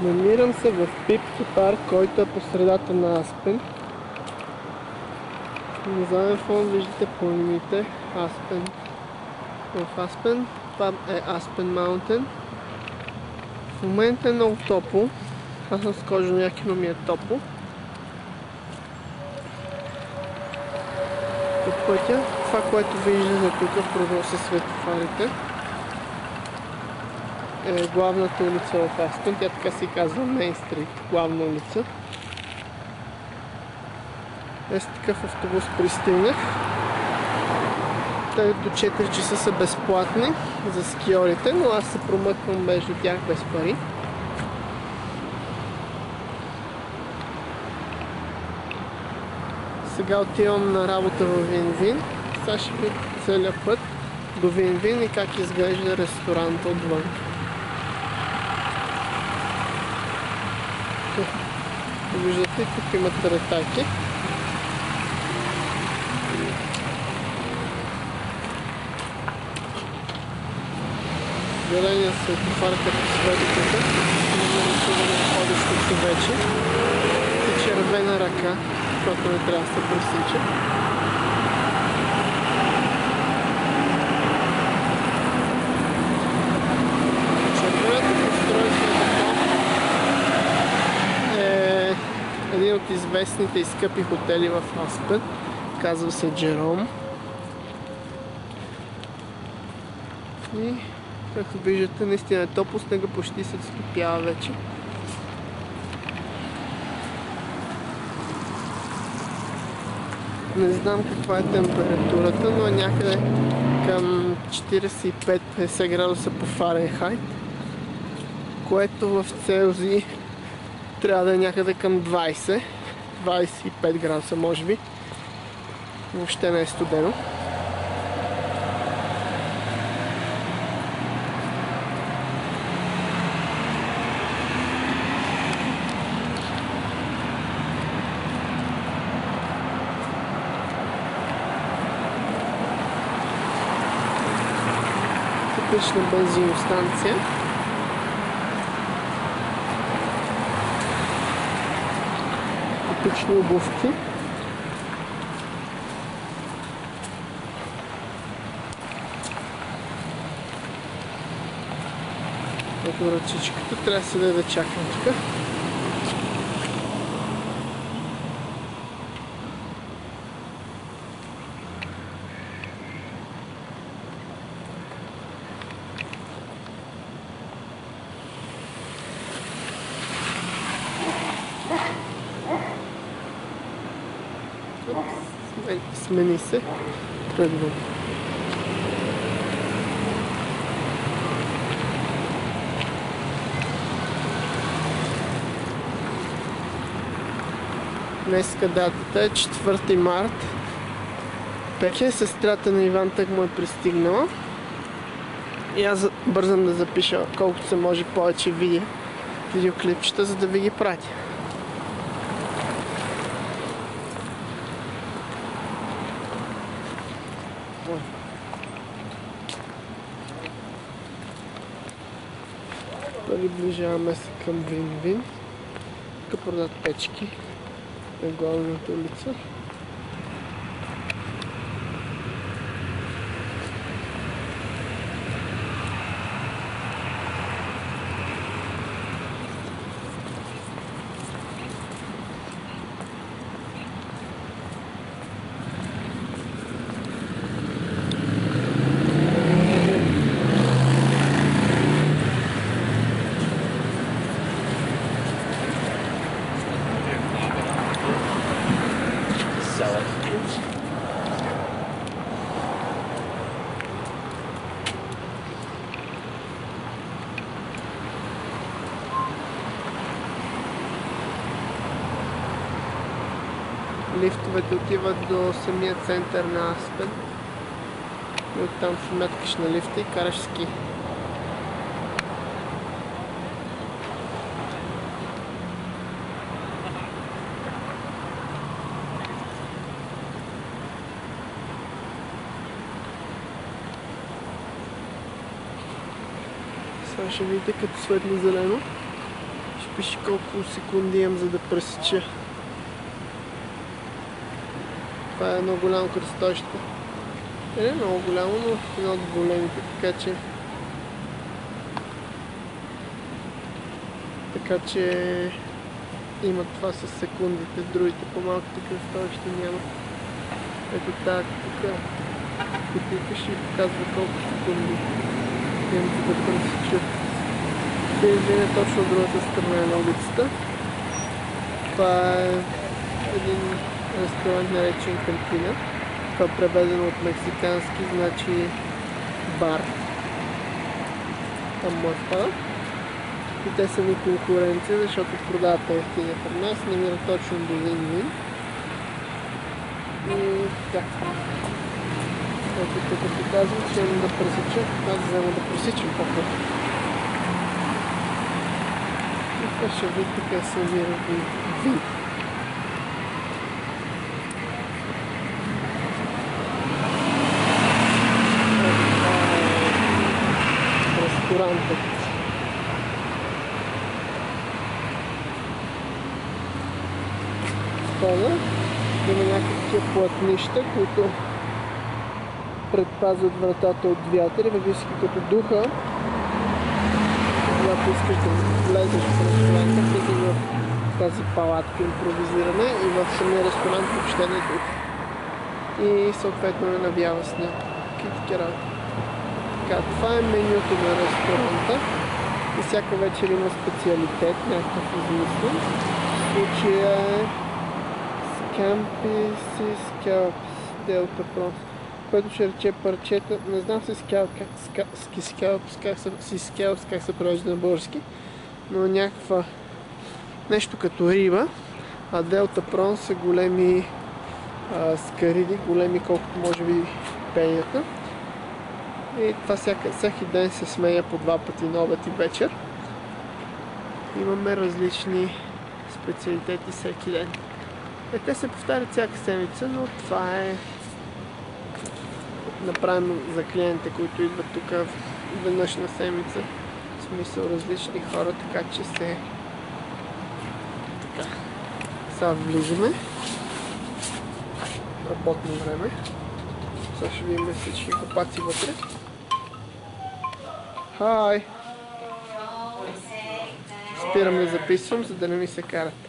Намирам се в Пипки парк, който е по средата на Аспен. На заден фон виждате планините Аспен. В Аспен, това е Аспен Маунтен. В момента е много топло. Аз съм с кожено яки, но ми е топло. По пътя, това, което виждате тук, продължава със светофарите, е главната улица в Аспен. Тя така се казва Мейн Стрит, главна улица. Е, с такъв автобус пристигнах. Те до 4 часа са безплатни за скиорите, но аз се промъквам между тях без пари. Сега отивам на работа в Вин-Вин. Сега ще видя целият път до Вин-Вин и как изглежда ресторанта отвън. Виждате, тук има таратаки. Зеления светофар като светлите. Ходещото вече. И червена ръка, която не трябва да се пресича. Червеното устройство е един от известните и скъпи хотели в Аспен. Казва се Джером. И както виждате, наистина е топло, снега почти се стопява вече. Не знам каква е температурата, но е някъде към 45-50 градуса по Фаренхайт, което в Целзий трябва да е някъде към 20-25 градуса, може би. Въобще не е студено. Типична бензиностанция. Типични обувки. Ето ръчичката, трябва да седа да чакам тук. Смени се, тръгвам. Днеска датата е 4 март. Пеке, сестрата на Иван тък му е пристигнала. И аз бързам да запиша колкото се може повече видеоклипчета, за да ви ги пратя. Приближаваме се към Вин-Вин. Тук продават печки на главната улица. Лифтовете отиват до самия център на Аспен. И оттам се меткаш на лифта и караш ски. Сега ще видите, като светли зелено, ще Виж колко секунди имам, за да пресеча. Това е едно голямо кръстовище. Не е много голямо, но едно от големите, така че има това с секундите, другите по-малките кръстовища няма. Ето тази тук кутийка ще ви показва колко секунди имам, за да пресеча. Ще измине точно от другата страна на улицата. Това е един ресторант, наречен Кантина. Това е преведено от мексикански, значи бар. Там му отпада. И те са ни конкуренция, защото продават ефтиня храна, се намира точно до Вин-Вин. И така. Ето тук показвам, че имам да пресеча. Аз взема да пресичам по-хубаво. И това ще види така се намира Вин. Ресторантът. Има някакви платнища, които предпазват вратата от вятър, въпреки като духа. Когато искаш да влезеш в ресторанта, влизаш в тази палатка импровизирана и в самия ресторант въобще не духа. И съответно не навява сняг. Такива работи. Така, това е менюто на ресторанта. И всяка вечер има специалитет, някакъв измислен. В случая е Scampi si scallops Delta Prawns, което ще рече парчета, не знам си scallops как се превежда на български, но някаква нещо като риба, а Delta Prawns са големи скариди, големи колкото може би пенята. И това всеки ден се смея по 2 пъти на обед и вечер. Имаме различни специалитети всеки ден. Те се повтарят всяка седмица, но това е направено за клиентите, които идват тук веднъж на седмица. В смисъл различни хора, така че се... Така. Сега влизаме. Работно време. Сега ще видим всички копаци вътре. Хай! Спирам да записвам, за да не ми се карат.